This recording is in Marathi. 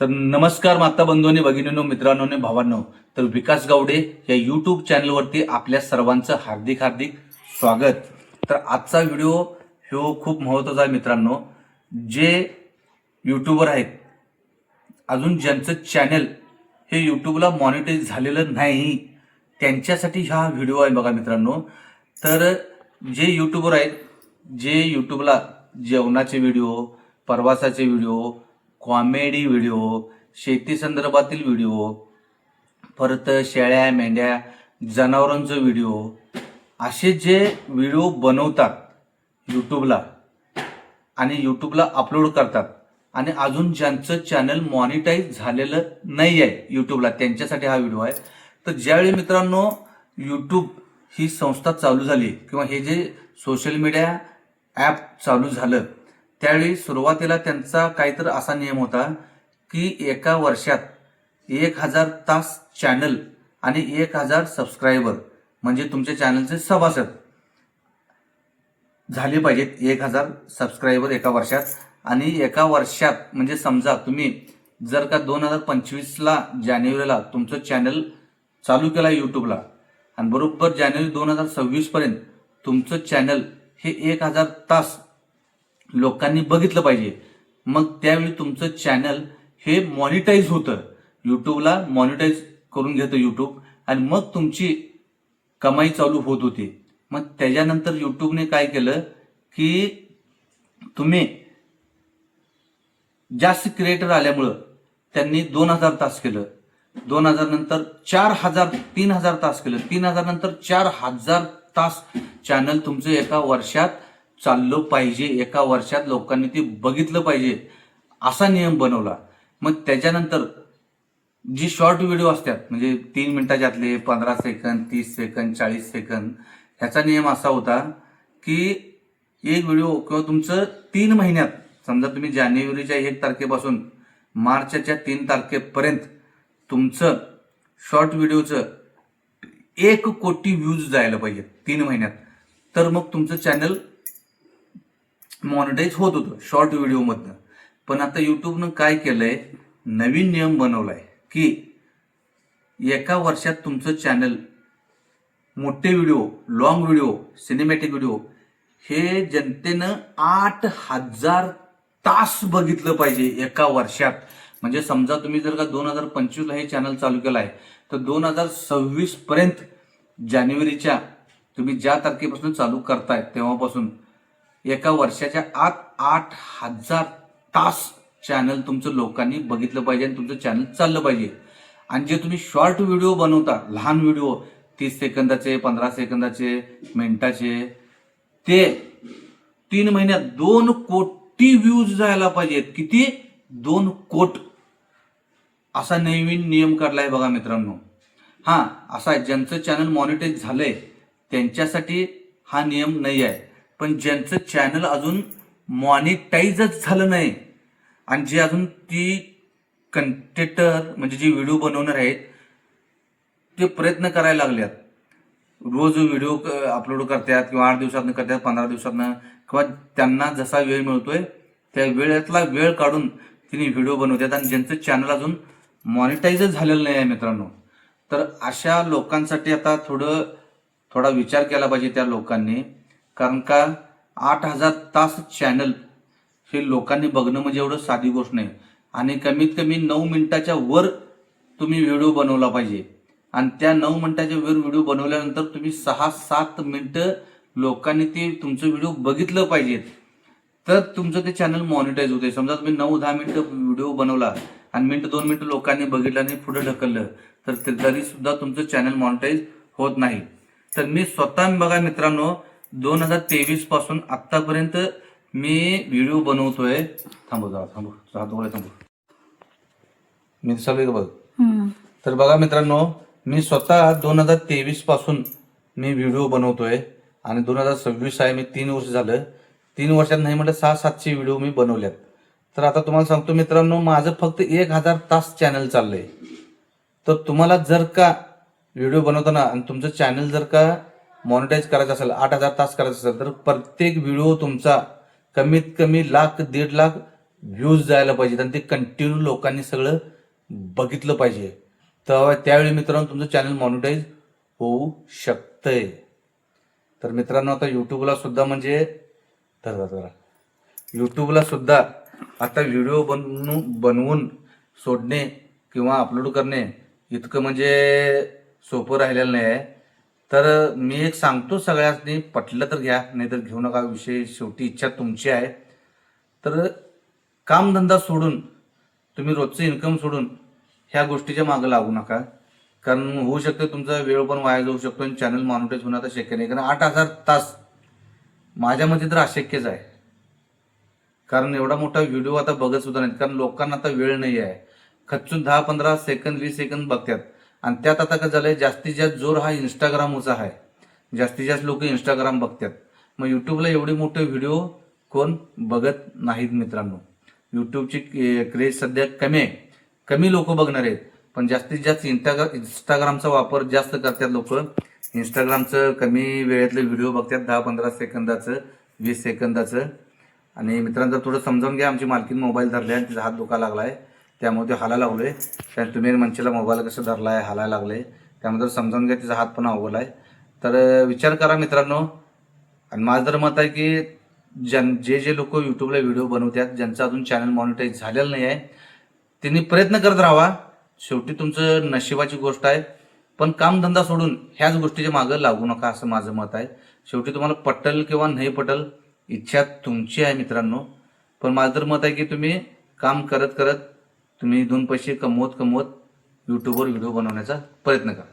तर नमस्कार माता बंधूंनी, भगिनींनो, मित्रांनो आणि भावांनो. तर विकास गावडे या यूट्यूब चॅनलवरती आपल्या सर्वांचं हार्दिक हार्दिक स्वागत. तर आजचा व्हिडिओ ह्यो खूप महत्त्वाचा आहे मित्रांनो. जे यूट्यूबर आहेत, अजून ज्यांचं चॅनल हे यूट्यूबला मॉनिटाईज झालेलं नाही, त्यांच्यासाठी हा व्हिडिओ आहे बघा मित्रांनो. तर जे यूट्यूबर आहेत, जे यूट्यूबला जेवणाचे व्हिडिओ, प्रवासाचे व्हिडिओ, कॉमेडी व्हिडिओ, शेती संदर्भातील व्हिडिओ, परत शेळ्या मेंढ्या जनावरांचे व्हिडिओ, असे जे व्हिडिओ बनवतात यूट्यूबला आणि यूट्यूबला अपलोड करतात आणि अजून ज्यांचं चॅनल मॉनिटाईज झालेलं नाही आहे यूट्यूबला, त्यांच्यासाठी हा व्हिडिओ आहे. तर ज्यावेळी मित्रांनो यूट्यूब ही संस्था चालू झाली किंवा हे जे सोशल मीडिया ॲप चालू झालं, त्यावेळी सुरुवातीला त्यांचा काहीतरी असा नियम होता की एका वर्षात 1000 तास चॅनल आणि 1000 सबस्क्रायबर म्हणजे तुमच्या चॅनलचे सभासद झाले पाहिजेत. 1000 सबस्क्रायबर एका वर्षात. आणि एका वर्षात म्हणजे समजा तुम्ही जर का 2025ला जानेवारीला तुमचं चॅनल चालू केला यूट्यूबला आणि बरोबर जानेवारी 2026 पर्यंत तुमचं चॅनल हे 1000 तास लोकांनी बघितलं पाहिजे. मग त्यावेळी तुमचं चॅनल हे मॉनिटाईज होतं, यूट्यूबला मॉनिटाईज करून घेतं यूट्यूब आणि मग तुमची कमाई चालू होत होती. मग त्याच्यानंतर यूट्यूबने काय केलं की तुम्ही जास्त क्रिएटर आल्यामुळं त्यांनी 2000 तास केलं, 2000 नंतर 4000, 3000 तास केलं, 3000 नंतर 4000 तास चॅनल तुमचं एका वर्षात चाललं पाहिजे, एका वर्षात लोकांनी ते बघितलं पाहिजे, असा नियम बनवला. मग त्याच्यानंतर जी शॉर्ट व्हिडिओ असतात म्हणजे 3 मिनिटाच्यातले 15 सेकंद, 30 सेकंद, 40 सेकंद, ह्याचा नियम असा होता की एक व्हिडिओ किंवा तुमचं 3 महिन्यात, समजा तुम्ही जानेवारीच्या 1 तारखेपासून मार्चच्या 3 तारखेपर्यंत तुमचं शॉर्ट व्हिडिओचं 1 कोटी व्ह्यूज जायला पाहिजे 3 महिन्यात, तर मग तुमचं चॅनल मॉनिटाईज होत होतं शॉर्ट व्हिडिओमधनं. पण आता यूट्यूबनं काय केलंय, नवीन नियम बनवलाय की एका वर्षात तुमचं चॅनल मोठे video, long video, cinematic video हे जनतेनं 8000 तास बघितलं पाहिजे एका वर्षात. म्हणजे समजा तुम्ही जर का 2025ला हे चॅनल चालू केलं आहे तर 2026 पर्यंत जानेवारीच्या तुम्ही ज्या तारखेपासून चालू करताय तेव्हापासून एका वर्षाच्या आत 8000 तास चॅनल तुमचं लोकांनी बघितलं पाहिजे आणि तुमचं चॅनल चाललं पाहिजे. आणि जे तुम्ही शॉर्ट व्हिडिओ बनवता, लहान व्हिडिओ 30 सेकंदाचे, 15 सेकंदाचे, मिनिटाचे, ते 3 महिन्यात 2 कोटी व्ह्यूज जायला पाहिजेत. किती? 2 कोट. असा नवीन नियम काढलाय बघा मित्रांनो. हा असा ज्यांचं चॅनल मॉनिटाईज झालंय त्यांच्यासाठी हा नियम नाही आहे. पण ज्यांचं चॅनल अजून मॉनिटाईजच झालं नाही आणि जे अजून ती कंटेटर म्हणजे जे व्हिडिओ बनवणार आहेत ते प्रयत्न करायला लागल्यात, रोज व्हिडिओ अपलोड करतात किंवा 8 दिवसातनं करतात, 15 दिवसातनं, किंवा त्यांना जसा वेळ मिळतोय त्या वेळेतला वेळ काढून तिने व्हिडिओ बनवतात आणि ज्यांचं चॅनल अजून मॉनिटाईजच झालेलं नाही आहे मित्रांनो. तर अशा लोकांसाठी आता थोडा विचार केला पाहिजे त्या लोकांनी. कारण का 8000 तास चॅनल हे लोकांनी बघणं म्हणजे एवढं साधी गोष्ट नाही. आणि कमीत कमी 9 मिनिटाच्या वर तुम्ही व्हिडिओ बनवला पाहिजे आणि त्या 9 मिनिटाच्या वर व्हिडिओ बनवल्यानंतर तुम्ही 6-7 मिनिटं लोकांनी ते तुमचं व्हिडिओ बघितलं पाहिजेत, तर तुमचं ते चॅनल मॉनिटाईज होते. समजा तुम्ही 9-10 मिनिटं व्हिडिओ बनवला आणि 1-2 मिनिटं लोकांनी बघितलं आणि पुढे ढकललं तर तरी सुद्धा तुमचं चॅनल मॉनिटाईज होत नाही. तर मी स्वतः बघा मित्रांनो 2023 पासून आतापर्यंत मी व्हिडिओ बनवतोय. थांबू मी सगळे बघ. तर बघा मित्रांनो, मी स्वतः 2023 पासून मी व्हिडिओ बनवतोय आणि 2026 आहे, मी 3 वर्ष झालं. 3 वर्षात नाही म्हटलं 600-700 व्हिडिओ मी बनवल्यात. तर आता तुम्हाला सांगतो मित्रांनो, माझं फक्त 1000 तास चॅनल चाललंय. तर तुम्हाला जर का व्हिडिओ बनवताना आणि तुमचं चॅनल जर का मॉनिटाईज करायचं असेल, 8000 तास करायचं असेल, तर प्रत्येक व्हिडिओ तुमचा कमीत कमी 1,00,000 1.5 लाख व्ह्यूज जायला पाहिजेत आणि ते कंटिन्यू लोकांनी सगळं बघितलं पाहिजे. तर त्यावेळी मित्रांनो तुमचं चॅनल मॉनिटाईज होऊ शकतंय. तर मित्रांनो आता युट्यूबला सुद्धा म्हणजे युट्यूबला सुद्धा आता व्हिडिओ बनवून सोडणे किंवा अपलोड करणे इतकं म्हणजे सोपं राहिलेलं नाही आहे. तर मी एक सांगतो सगळ्यांनी, पटलं तर घ्या, नाही तर घेऊ नका. विषय शेवटी इच्छा तुमची आहे. तर कामधंदा सोडून तुम्ही रोजचं इन्कम सोडून ह्या गोष्टीच्या मागे लागू नका. कारण होऊ शकतं तुमचा वेळ पण वाया जाऊ शकतो आणि चॅनल मॉनिटाईज होणं आता शक्य नाही. कारण 8,000 तास माझ्या मते तर अशक्यच आहे. कारण एवढा मोठा व्हिडिओ आता बघत सुद्धा नाहीत. कारण लोकांना आता वेळ नाही आहे. खचून 10-15 सेकंद 20 सेकंद बघतात. आणि त्यात आता काय झालंय, जास्तीत जास्त जोर हा इंस्टाग्रामचा आहे. जास्तीत जास्त लोक इंस्टाग्राम बघतात. मग युट्यूबला एवढे मोठे व्हिडिओ कोण बघत नाहीत मित्रांनो. युट्यूबची क्रेज सध्या कमी आहे. कमी लोक बघणार आहेत. पण जास्तीत जास्त इंस्टाग्रामचा वापर जास्त करतात लोक. इंस्टाग्रामचं कमी वेळेतले व्हिडिओ बघतात, 10-15 सेकंदाचं 20 सेकंदाचं. आणि मित्रांनो थोडं समजावून घ्या, आमची मालकीन मोबाईल धरले आणि तिचा हात दुखायला लागलाय, त्यामुळे ते हालायला लागलोय. कारण तुम्ही म्हणशीला मोबाईल कसं धरलाय, हालायला लागले, त्यामुळे जर समजावून घ्या, तिचा हात पण अवघलाय. तर विचार करा मित्रांनो. आणि माझं तर मत आहे की जे लोक युट्यूबला व्हिडिओ बनवतात, ज्यांचं अजून चॅनल मॉनिटाईज झालेलं नाही आहे, त्यांनी प्रयत्न करत राहावा. शेवटी तुमचं नशिबाची गोष्ट आहे. पण कामधंदा सोडून ह्याच गोष्टीच्या मागं लागू नका, असं माझं मत आहे. शेवटी तुम्हाला पटल किंवा नाही पटल, इच्छा तुमची आहे मित्रांनो. पण माझं तर मत आहे की तुम्ही काम करत करत तुम्ही 2 पैसे कमवत युट्यूबवर व्हिडिओ बनवण्याचा प्रयत्न करा.